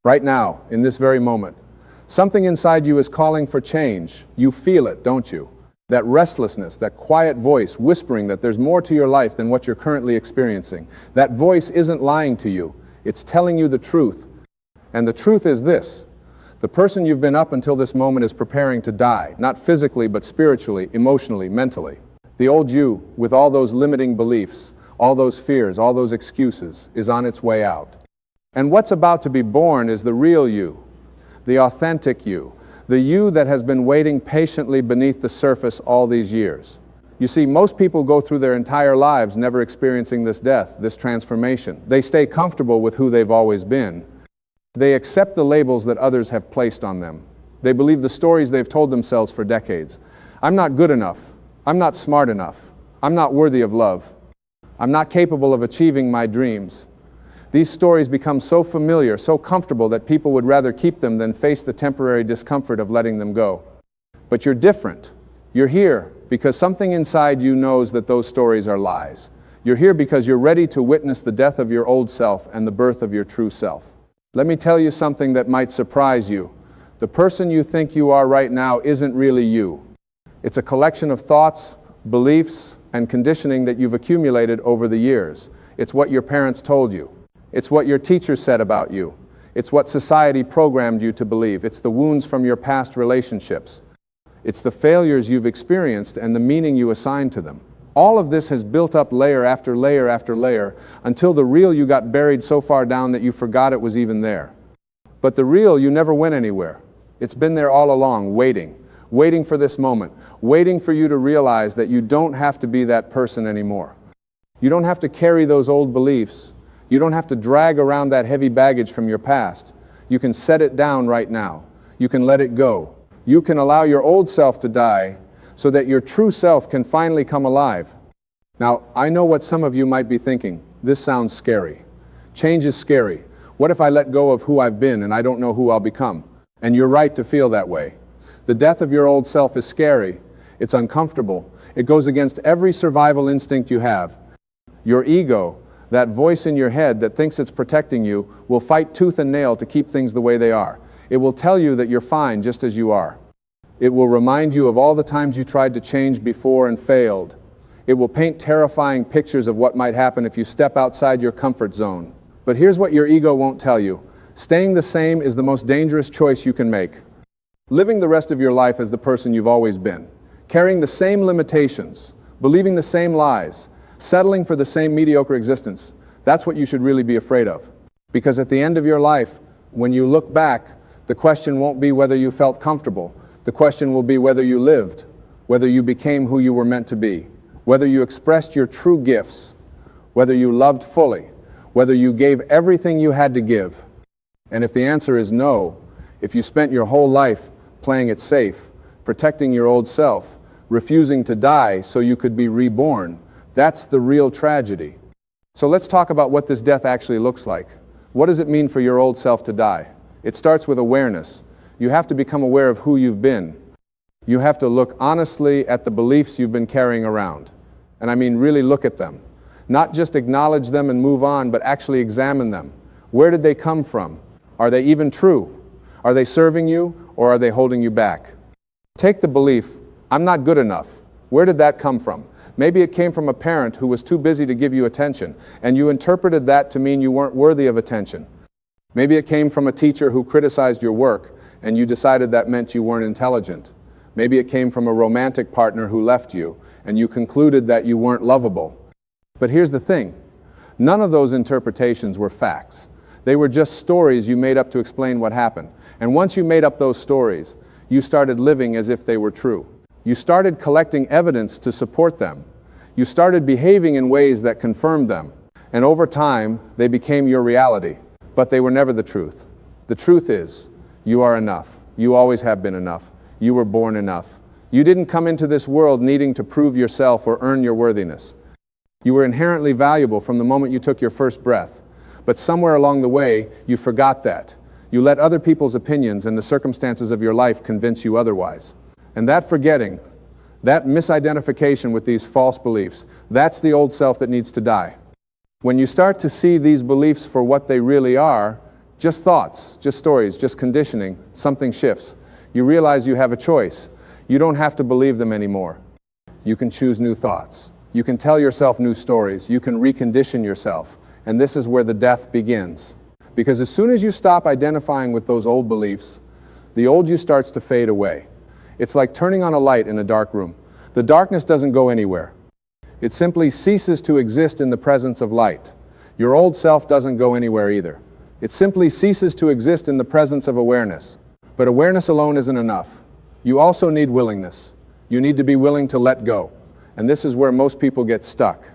right now, in this very moment. Something inside you is calling for change. You feel it, don't you? That restlessness, that quiet voice whispering that there's more to your life than what you're currently experiencing. That voice isn't lying to you. It's telling you the truth. And the truth is this: the person you've been up until this moment is preparing to die, not physically, but spiritually, emotionally, mentally. The old you, with all those limiting beliefs, all those fears, all those excuses, is on its way out. And what's about to be born is the real you, the authentic you, the you that has been waiting patiently beneath the surface all these years. You see, most people go through their entire lives never experiencing this death, this transformation. They stay comfortable with who they've always been. They accept the labels that others have placed on them. They believe the stories they've told themselves for decades. I'm not good enough. I'm not smart enough. I'm not worthy of love. I'm not capable of achieving my dreams. These stories become so familiar, so comfortable, that people would rather keep them than face the temporary discomfort of letting them go. But you're different. You're here because something inside you knows that those stories are lies. You're here because you're ready to witness the death of your old self and the birth of your true self. Let me tell you something that might surprise you. The person you think you are right now isn't really you. It's a collection of thoughts, beliefs, and conditioning that you've accumulated over the years. It's what your parents told you. It's what your teachers said about you. It's what society programmed you to believe. It's the wounds from your past relationships. It's the failures you've experienced and the meaning you assigned to them. All of this has built up layer after layer after layer until the real you got buried so far down that you forgot it was even there. But the real you never went anywhere. It's been there all along, waiting for this moment, waiting for you to realize that you don't have to be that person anymore. You don't have to carry those old beliefs. You don't have to drag around that heavy baggage from your past. You can set it down right now. You can let it go. You can allow your old self to die so that your true self can finally come alive. Now, I know what some of you might be thinking. This sounds scary. Change is scary. What if I let go of who I've been and I don't know who I'll become? And you're right to feel that way. The death of your old self is scary. It's uncomfortable. It goes against every survival instinct you have. Your ego, that voice in your head that thinks it's protecting you, will fight tooth and nail to keep things the way they are. It will tell you that you're fine just as you are. It will remind you of all the times you tried to change before and failed. It will paint terrifying pictures of what might happen if you step outside your comfort zone. But here's what your ego won't tell you. Staying the same is the most dangerous choice you can make. Living the rest of your life as the person you've always been, carrying the same limitations, believing the same lies, settling for the same mediocre existence, that's what you should really be afraid of. Because at the end of your life, when you look back, the question won't be whether you felt comfortable. The question will be whether you lived, whether you became who you were meant to be, whether you expressed your true gifts, whether you loved fully, whether you gave everything you had to give. And if the answer is no, if you spent your whole life playing it safe, protecting your old self, refusing to die so you could be reborn, that's the real tragedy. So let's talk about what this death actually looks like. What does it mean for your old self to die? It starts with awareness. You have to become aware of who you've been. You have to look honestly at the beliefs you've been carrying around. And I mean really look at them. Not just acknowledge them and move on, but actually examine them. Where did they come from? Are they even true? Are they serving you, or are they holding you back? Take the belief, I'm not good enough. Where did that come from? Maybe it came from a parent who was too busy to give you attention, and you interpreted that to mean you weren't worthy of attention. Maybe it came from a teacher who criticized your work, and you decided that meant you weren't intelligent. Maybe it came from a romantic partner who left you, and you concluded that you weren't lovable. But here's the thing. None of those interpretations were facts. They were just stories you made up to explain what happened. And once you made up those stories, you started living as if they were true. You started collecting evidence to support them. You started behaving in ways that confirmed them. And over time, they became your reality. But they were never the truth. The truth is, you are enough. You always have been enough. You were born enough. You didn't come into this world needing to prove yourself or earn your worthiness. You were inherently valuable from the moment you took your first breath. But somewhere along the way, you forgot that. You let other people's opinions and the circumstances of your life convince you otherwise. And that forgetting, that misidentification with these false beliefs, that's the old self that needs to die. When you start to see these beliefs for what they really are, Just thoughts, just stories, just conditioning. Something shifts. You realize you have a choice. You don't have to believe them anymore. You can choose new thoughts. You can tell yourself new stories. You can recondition yourself. And this is where the death begins. Because as soon as you stop identifying with those old beliefs, the old you starts to fade away. It's like turning on a light in a dark room. The darkness doesn't go anywhere. It simply ceases to exist in the presence of light. Your old self doesn't go anywhere either. It simply ceases to exist in the presence of awareness. But awareness alone isn't enough. You also need willingness. You need to be willing to let go. And this is where most people get stuck.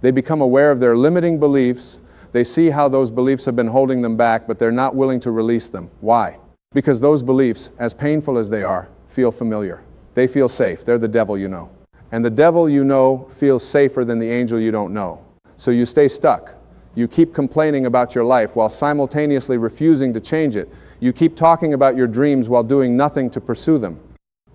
They become aware of their limiting beliefs. They see how those beliefs have been holding them back, but they're not willing to release them. Why? Because those beliefs, as painful as they are, feel familiar. They feel safe. They're the devil you know. And the devil you know feels safer than the angel you don't know. So you stay stuck. You keep complaining about your life while simultaneously refusing to change it. You keep talking about your dreams while doing nothing to pursue them.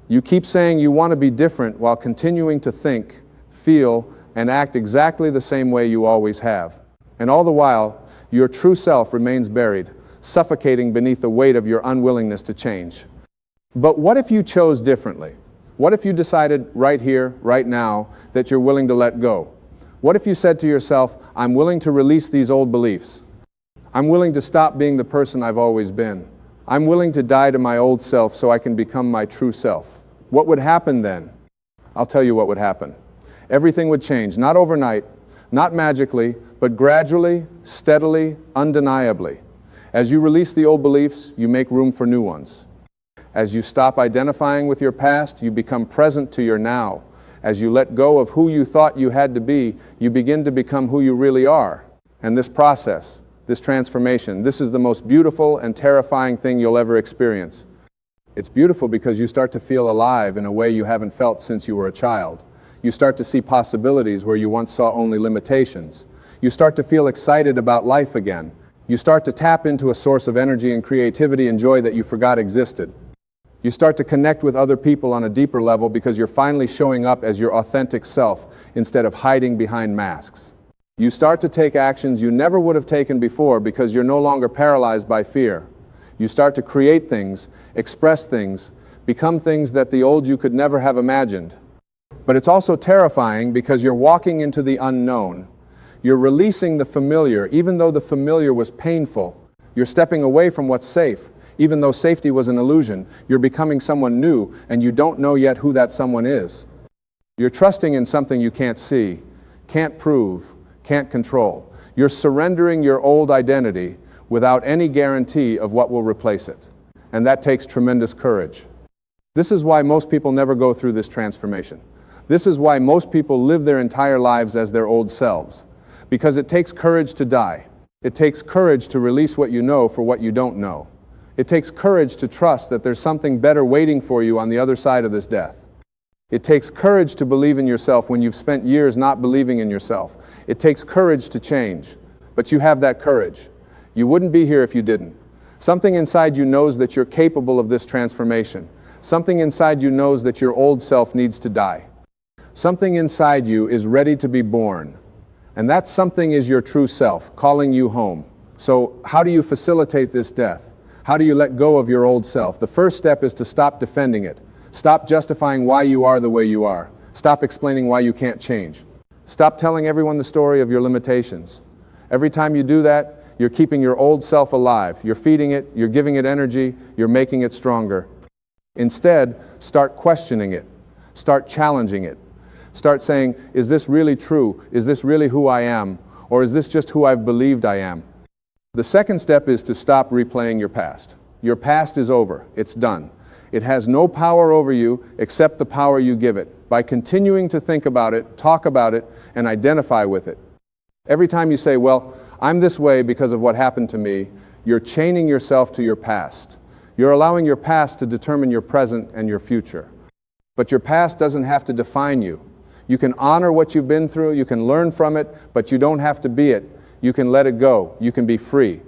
You keep saying you want to be different while continuing to think, feel, and act exactly the same way you always have. And all the while, your true self remains buried, suffocating beneath the weight of your unwillingness to change. But what if you chose differently? What if you decided right here, right now, that you're willing to let go? What if you said to yourself, I'm willing to release these old beliefs. I'm willing to stop being the person I've always been. I'm willing to die to my old self so I can become my true self. What would happen then? I'll tell you what would happen. Everything would change, not overnight, not magically, but gradually, steadily, undeniably. As you release the old beliefs, you make room for new ones. As you stop identifying with your past, you become present to your now. As you let go of who you thought you had to be, you begin to become who you really are. And this process, this transformation, this is the most beautiful and terrifying thing you'll ever experience. It's beautiful because you start to feel alive in a way you haven't felt since you were a child. You start to see possibilities where you once saw only limitations. You start to feel excited about life again. You start to tap into a source of energy and creativity and joy that you forgot existed. You start to connect with other people on a deeper level because you're finally showing up as your authentic self instead of hiding behind masks. You start to take actions you never would have taken before because you're no longer paralyzed by fear. You start to create things, express things, become things that the old you could never have imagined. But it's also terrifying because you're walking into the unknown. You're releasing the familiar, even though the familiar was painful. You're stepping away from what's safe. Even though safety was an illusion, you're becoming someone new, and you don't know yet who that someone is. You're trusting in something you can't see, can't prove, can't control. You're surrendering your old identity without any guarantee of what will replace it. And that takes tremendous courage. This is why most people never go through this transformation. This is why most people live their entire lives as their old selves. Because it takes courage to die. It takes courage to release what you know for what you don't know. It takes courage to trust that there's something better waiting for you on the other side of this death. It takes courage to believe in yourself when you've spent years not believing in yourself. It takes courage to change, but you have that courage. You wouldn't be here if you didn't. Something inside you knows that you're capable of this transformation. Something inside you knows that your old self needs to die. Something inside you is ready to be born. And that something is your true self, calling you home. So how do you facilitate this death? How do you let go of your old self? The first step is to stop defending it. Stop justifying why you are the way you are. Stop explaining why you can't change. Stop telling everyone the story of your limitations. Every time you do that, you're keeping your old self alive. You're feeding it, you're giving it energy, you're making it stronger. Instead, start questioning it. Start challenging it. Start saying, is this really true? Is this really who I am? Or is this just who I've believed I am? The second step is to stop replaying your past. Your past is over. It's done. It has no power over you except the power you give it by continuing to think about it, talk about it, and identify with it. Every time you say, well, I'm this way because of what happened to me, you're chaining yourself to your past. You're allowing your past to determine your present and your future. But your past doesn't have to define you. You can honor what you've been through, you can learn from it, but you don't have to be it. You can let it go. You can be free.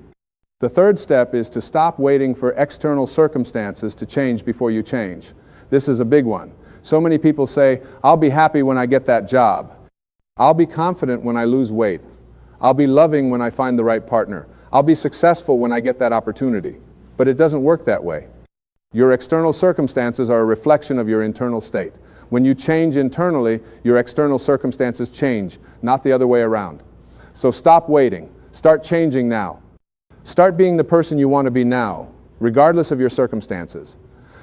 The third step is to stop waiting for external circumstances to change before you change. This is a big one. So many people say, I'll be happy when I get that job. I'll be confident when I lose weight. I'll be loving when I find the right partner. I'll be successful when I get that opportunity. But it doesn't work that way. Your external circumstances are a reflection of your internal state. When you change internally, your external circumstances change, not the other way around. So stop waiting. Start changing now. Start being the person you want to be now, regardless of your circumstances.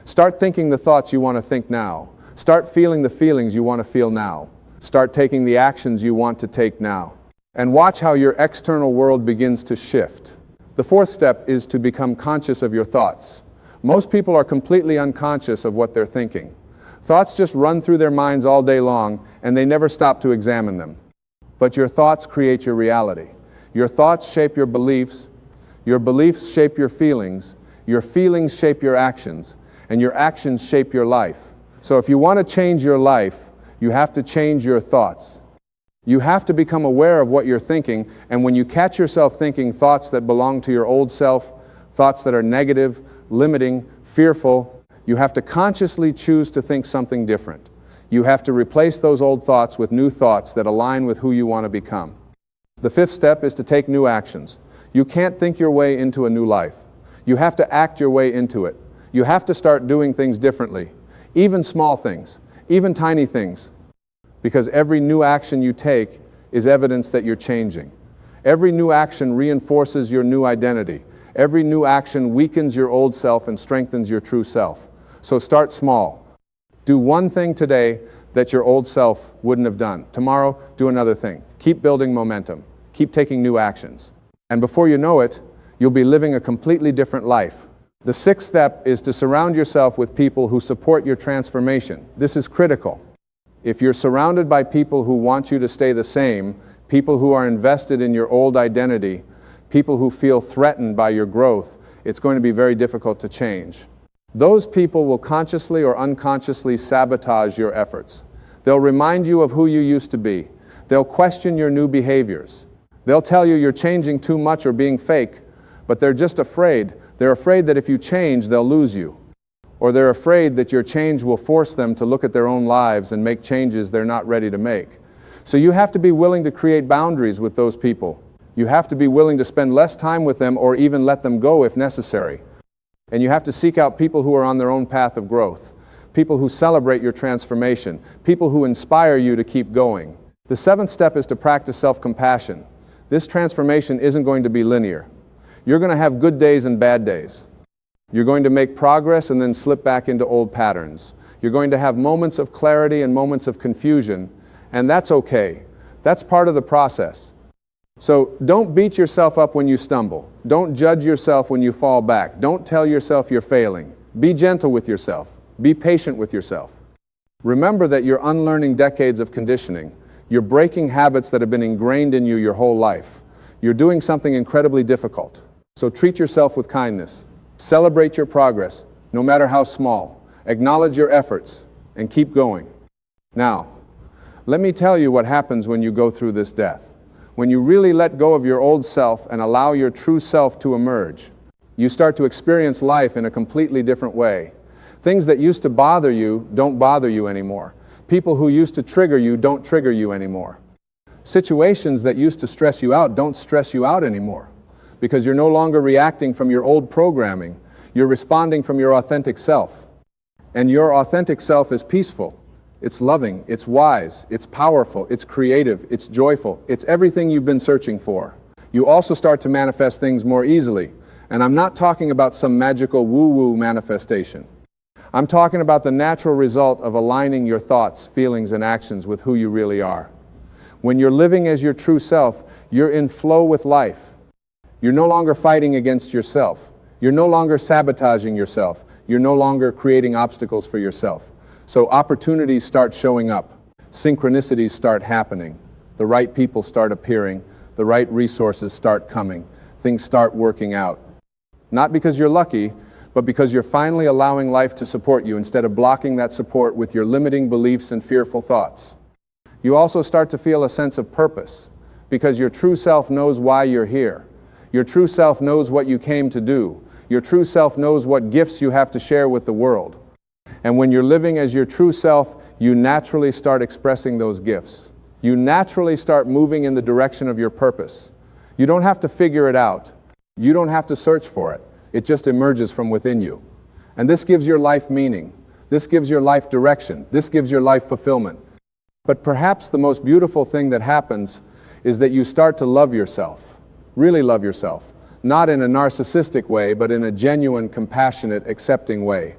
Start thinking the thoughts you want to think now. Start feeling the feelings you want to feel now. Start taking the actions you want to take now. And watch how your external world begins to shift. The fourth step is to become conscious of your thoughts. Most people are completely unconscious of what they're thinking. Thoughts just run through their minds all day long, and they never stop to examine them. But your thoughts create your reality. Your thoughts shape your beliefs shape your feelings shape your actions, and your actions shape your life. So if you want to change your life, you have to change your thoughts. You have to become aware of what you're thinking, and when you catch yourself thinking thoughts that belong to your old self, thoughts that are negative, limiting, fearful, you have to consciously choose to think something different. You have to replace those old thoughts with new thoughts that align with who you want to become. The fifth step is to take new actions. You can't think your way into a new life. You have to act your way into it. You have to start doing things differently, even small things, even tiny things, because every new action you take is evidence that you're changing. Every new action reinforces your new identity. Every new action weakens your old self and strengthens your true self. So start small. Do one thing today that your old self wouldn't have done. Tomorrow, do another thing. Keep building momentum. Keep taking new actions. And before you know it, you'll be living a completely different life. The sixth step is to surround yourself with people who support your transformation. This is critical. If you're surrounded by people who want you to stay the same, people who are invested in your old identity, people who feel threatened by your growth, it's going to be very difficult to change. Those people will consciously or unconsciously sabotage your efforts. They'll remind you of who you used to be. They'll question your new behaviors. They'll tell you you're changing too much or being fake, but they're just afraid. They're afraid that if you change, they'll lose you. Or they're afraid that your change will force them to look at their own lives and make changes they're not ready to make. So you have to be willing to create boundaries with those people. You have to be willing to spend less time with them or even let them go if necessary. And you have to seek out people who are on their own path of growth, people who celebrate your transformation, people who inspire you to keep going. The seventh step is to practice self-compassion. This transformation isn't going to be linear. You're going to have good days and bad days. You're going to make progress and then slip back into old patterns. You're going to have moments of clarity and moments of confusion, and that's okay. That's part of the process. So don't beat yourself up when you stumble. Don't judge yourself when you fall back. Don't tell yourself you're failing. Be gentle with yourself. Be patient with yourself. Remember that you're unlearning decades of conditioning. You're breaking habits that have been ingrained in you your whole life. You're doing something incredibly difficult. So treat yourself with kindness. Celebrate your progress, no matter how small. Acknowledge your efforts and keep going. Now, let me tell you what happens when you go through this death. When you really let go of your old self and allow your true self to emerge, you start to experience life in a completely different way. Things that used to bother you don't bother you anymore. People who used to trigger you don't trigger you anymore. Situations that used to stress you out don't stress you out anymore, because you're no longer reacting from your old programming. You're responding from your authentic self. And your authentic self is peaceful. It's loving, it's wise, it's powerful, it's creative, it's joyful. It's everything you've been searching for. You also start to manifest things more easily. And I'm not talking about some magical woo-woo manifestation. I'm talking about the natural result of aligning your thoughts, feelings, and actions with who you really are. When you're living as your true self, you're in flow with life. You're no longer fighting against yourself. You're no longer sabotaging yourself. You're no longer creating obstacles for yourself. So opportunities start showing up. Synchronicities start happening. The right people start appearing. The right resources start coming. Things start working out. Not because you're lucky, but because you're finally allowing life to support you instead of blocking that support with your limiting beliefs and fearful thoughts. You also start to feel a sense of purpose, because your true self knows why you're here. Your true self knows what you came to do. Your true self knows what gifts you have to share with the world. And when you're living as your true self, you naturally start expressing those gifts. You naturally start moving in the direction of your purpose. You don't have to figure it out. You don't have to search for it. It just emerges from within you. And this gives your life meaning. This gives your life direction. This gives your life fulfillment. But perhaps the most beautiful thing that happens is that you start to love yourself, really love yourself, not in a narcissistic way, but in a genuine, compassionate, accepting way.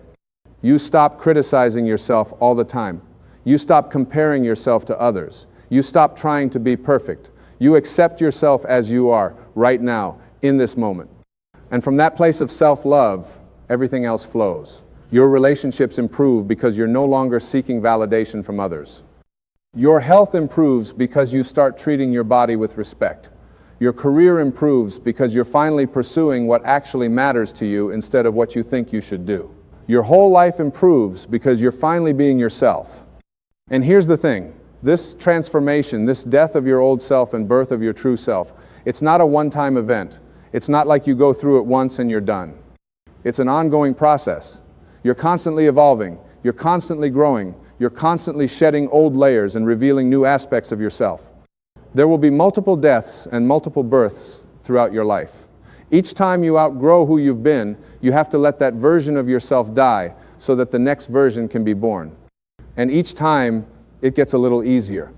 You stop criticizing yourself all the time. You stop comparing yourself to others. You stop trying to be perfect. You accept yourself as you are right now, in this moment. And from that place of self-love, everything else flows. Your relationships improve because you're no longer seeking validation from others. Your health improves because you start treating your body with respect. Your career improves because you're finally pursuing what actually matters to you instead of what you think you should do. Your whole life improves because you're finally being yourself. And here's the thing, this transformation, this death of your old self and birth of your true self, it's not a one-time event. It's not like you go through it once and you're done. It's an ongoing process. You're constantly evolving. You're constantly growing. You're constantly shedding old layers and revealing new aspects of yourself. There will be multiple deaths and multiple births throughout your life. Each time you outgrow who you've been, you have to let that version of yourself die so that the next version can be born. And each time it gets a little easier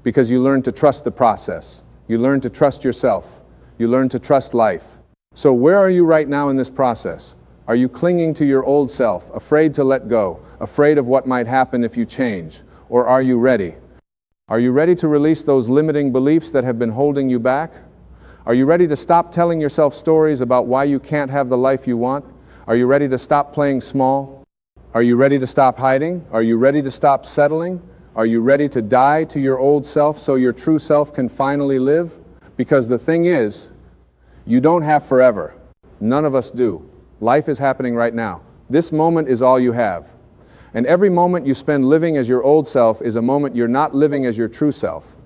because you learn to trust the process. You learn to trust yourself. You learn to trust life. So where are you right now in this process? Are you clinging to your old self, afraid to let go, afraid of what might happen if you change? Or are you ready? Are you ready to release those limiting beliefs that have been holding you back? Are you ready to stop telling yourself stories about why you can't have the life you want? Are you ready to stop playing small? Are you ready to stop hiding? Are you ready to stop settling? Are you ready to die to your old self so your true self can finally live? Because the thing is, you don't have forever. None of us do. Life is happening right now. This moment is all you have. And every moment you spend living as your old self is a moment you're not living as your true self.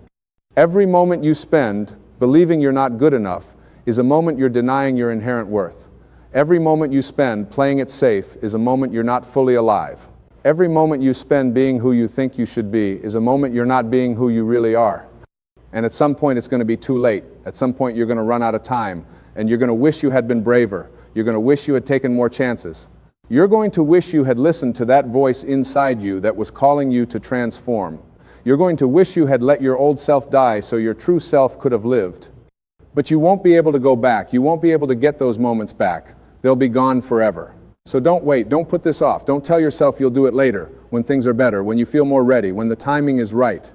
Every moment you spend believing you're not good enough is a moment you're denying your inherent worth. Every moment you spend playing it safe is a moment you're not fully alive. Every moment you spend being who you think you should be is a moment you're not being who you really are. And at some point it's going to be too late. At some point you're going to run out of time, and you're going to wish you had been braver. You're going to wish you had taken more chances. You're going to wish you had listened to that voice inside you that was calling you to transform. You're going to wish you had let your old self die so your true self could have lived. But you won't be able to go back. You won't be able to get those moments back. They'll be gone forever. So don't wait. Don't put this off. Don't tell yourself you'll do it later, when things are better, when you feel more ready, when the timing is right.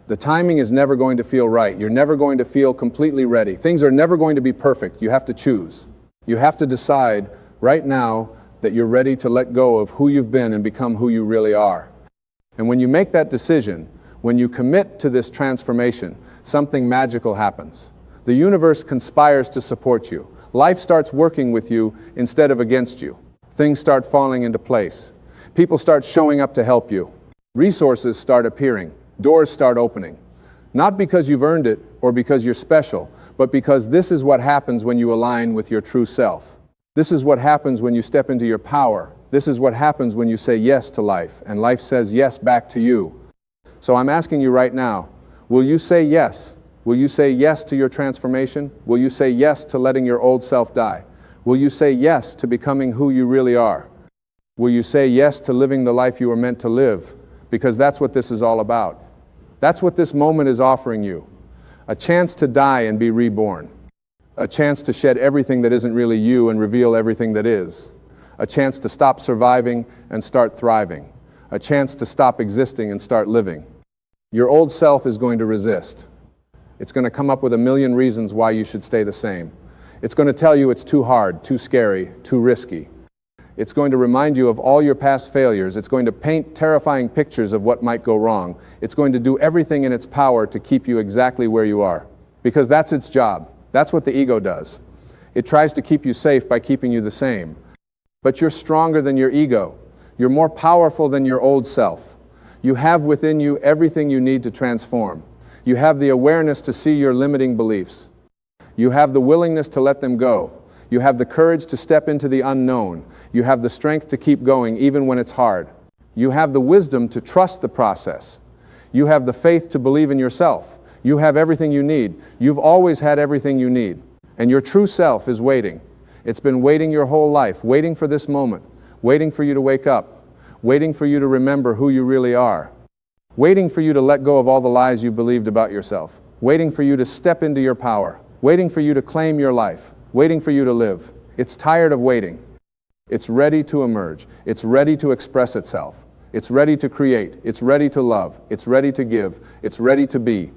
The timing is never going to feel right. You're never going to feel completely ready. Things are never going to be perfect. You have to choose. You have to decide right now that you're ready to let go of who you've been and become who you really are. And when you make that decision, when you commit to this transformation, something magical happens. The universe conspires to support you. Life starts working with you instead of against you. Things start falling into place. People start showing up to help you. Resources start appearing. Doors start opening. Not because you've earned it or because you're special, but because this is what happens when you align with your true self. This is what happens when you step into your power. This is what happens when you say yes to life, and life says yes back to you. So I'm asking you right now, will you say yes? Will you say yes to your transformation? Will you say yes to letting your old self die? Will you say yes to becoming who you really are? Will you say yes to living the life you were meant to live? Because that's what this is all about. That's what this moment is offering you. A chance to die and be reborn. A chance to shed everything that isn't really you and reveal everything that is. A chance to stop surviving and start thriving. A chance to stop existing and start living. Your old self is going to resist. It's going to come up with a million reasons why you should stay the same. It's going to tell you it's too hard, too scary, too risky. It's going to remind you of all your past failures. It's going to paint terrifying pictures of what might go wrong. It's going to do everything in its power to keep you exactly where you are. Because that's its job. That's what the ego does. It tries to keep you safe by keeping you the same. But you're stronger than your ego. You're more powerful than your old self. You have within you everything you need to transform. You have the awareness to see your limiting beliefs. You have the willingness to let them go. You have the courage to step into the unknown. You have the strength to keep going even when it's hard. You have the wisdom to trust the process. You have the faith to believe in yourself. You have everything you need. You've always had everything you need. And your true self is waiting. It's been waiting your whole life, waiting for this moment, waiting for you to wake up, waiting for you to remember who you really are, waiting for you to let go of all the lies you believed about yourself, waiting for you to step into your power, waiting for you to claim your life, waiting for you to live. It's tired of waiting. It's ready to emerge. It's ready to express itself. It's ready to create. It's ready to love. It's ready to give. It's ready to be.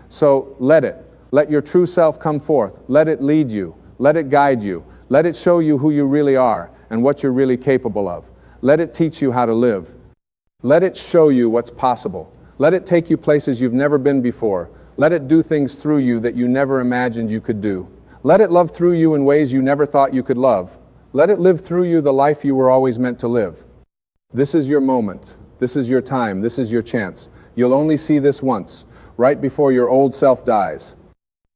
So let it. Let your true self come forth. Let it lead you. Let it guide you. Let it show you who you really are and what you're really capable of. Let it teach you how to live. Let it show you what's possible. Let it take you places you've never been before. Let it do things through you that you never imagined you could do. Let it love through you in ways you never thought you could love. Let it live through you the life you were always meant to live. This is your moment. This is your time. This is your chance. You'll only see this once, right before your old self dies.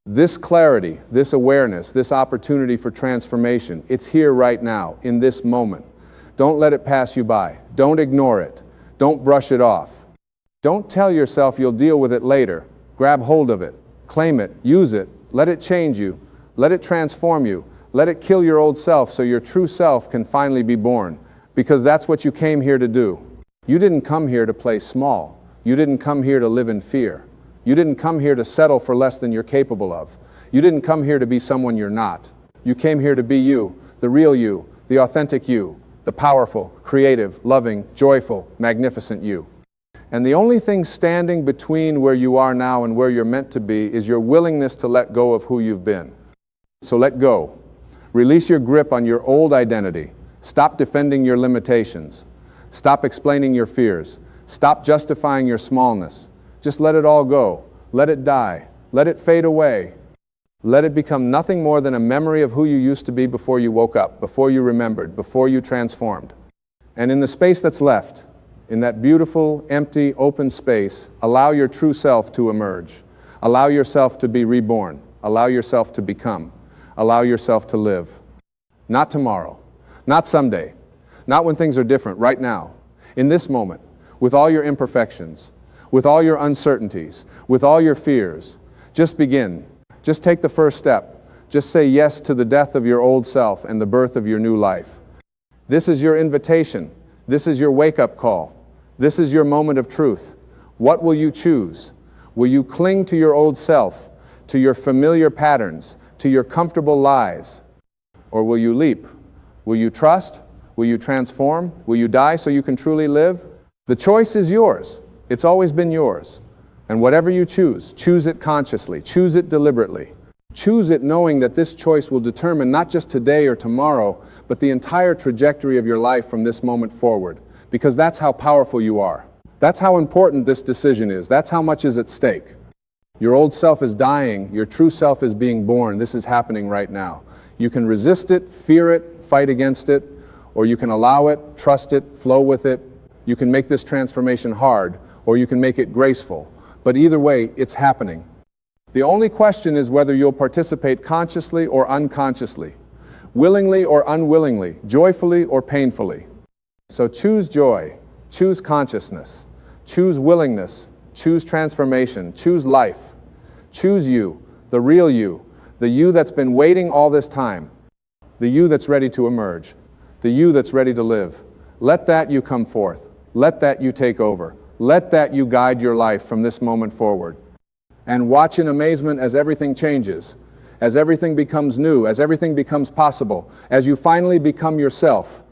This clarity, this awareness, this opportunity for transformation, it's here right now, in this moment. Don't let it pass you by. Don't ignore it. Don't brush it off. Don't tell yourself you'll deal with it later. Grab hold of it. Claim it. Use it. Let it change you. Let it transform you. Let it kill your old self so your true self can finally be born. Because that's what you came here to do. You didn't come here to play small. You didn't come here to live in fear. You didn't come here to settle for less than you're capable of. You didn't come here to be someone you're not. You came here to be you, the real you, the authentic you, the powerful, creative, loving, joyful, magnificent you. And the only thing standing between where you are now and where you're meant to be is your willingness to let go of who you've been. So let go. Release your grip on your old identity. Stop defending your limitations. Stop explaining your fears. Stop justifying your smallness. Just let it all go. Let it die. Let it fade away. Let it become nothing more than a memory of who you used to be before you woke up, before you remembered, before you transformed. And in the space that's left, in that beautiful, empty, open space, allow your true self to emerge. Allow yourself to be reborn. Allow yourself to become. Allow yourself to live. Not tomorrow. Not someday. Not when things are different. Right now. In this moment. With all your imperfections. With all your uncertainties. With all your fears. Just begin. Just take the first step. Just say yes to the death of your old self and the birth of your new life. This is your invitation. This is your wake-up call. This is your moment of truth. What will you choose? Will you cling to your old self, to your familiar patterns, to your comfortable lies? Or will you leap? Will you trust? Will you transform? Will you die so you can truly live? The choice is yours. It's always been yours. And whatever you choose, choose it consciously. Choose it deliberately. Choose it knowing that this choice will determine not just today or tomorrow, but the entire trajectory of your life from this moment forward. Because that's how powerful you are. That's how important this decision is. That's how much is at stake. Your old self is dying. Your true self is being born. This is happening right now. You can resist it, fear it, fight against it, or you can allow it, trust it, flow with it. You can make this transformation hard, or you can make it graceful. But either way, it's happening. The only question is whether you'll participate consciously or unconsciously, willingly or unwillingly, joyfully or painfully. So choose joy, choose consciousness, choose willingness, choose transformation, choose life. Choose you, the real you, the you that's been waiting all this time, the you that's ready to emerge, the you that's ready to live. Let that you come forth. Let that you take over. Let that you guide your life from this moment forward. And watch in amazement as everything changes, as everything becomes new, as everything becomes possible, as you finally become yourself.